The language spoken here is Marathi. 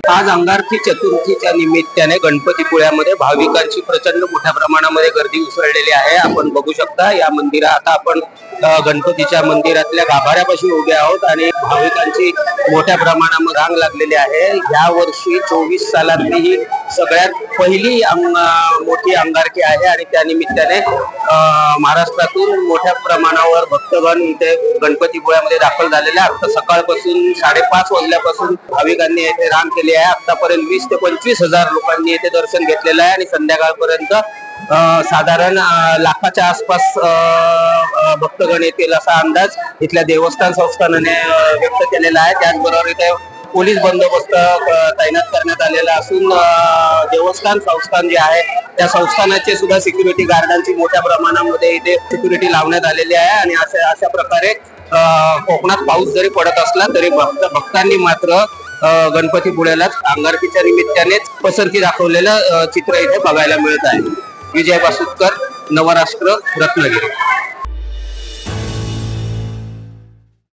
आज अंगारकी चतुर्थीच्या निमित्ताने गणपतीपुळ्यामध्ये भाविकांची प्रचंड मोठ्या प्रमाणामध्ये गर्दी उसळलेली आहे। आपण बघू शकता या मंदिरात आता आपण गणपतीच्या मंदिरातल्या गाभाऱ्यापाशी उभे आहोत आणि भाविकांची मोठ्या प्रमाणामध्ये रांग लागलेली आहे। या वर्षी 24 सालातली ही सगळ्यात पहिली मोठी अंगारकी आहे आणि त्या निमित्ताने महाराष्ट्रातून मोठ्या प्रमाणावर भक्तगण इथे गणपतीपुळ्यामध्ये दाखल झालेले आहेत। आता सकाळपासून 5:30 वाजल्यापासून भाविकांनी येथे रांग केली आहे। आतापर्यंत 20 ते 25 हजार लोकांनी येथे दर्शन घेतलेलं आहे आणि संध्याकाळपर्यंत साधारण लाखाच्या आसपास भक्तगण येतील असा अंदाज इथल्या देवस्थान संस्थानाने व्यक्त केलेला आहे। त्याचबरोबर इथे पोलीस बंदोबस्त तैनात करण्यात आलेला असून देवस्थान संस्थान जे आहे त्या संस्थानाचे सुद्धा सिक्युरिटी गार्डांची मोठ्या प्रमाणामध्ये इथे सिक्युरिटी लावण्यात आलेली आहे आणि अशा प्रकारे कोकणात पाऊस जरी पडत असला तरी भक्तांनी मात्र गणपतीपुळ्यालाच अंगारकीच्या निमित्तानेच पसंती दाखवलेलं चित्र इथे बघायला मिळत आहे। विजय बासुतकर, नवराष्ट्र, रत्नागिरी।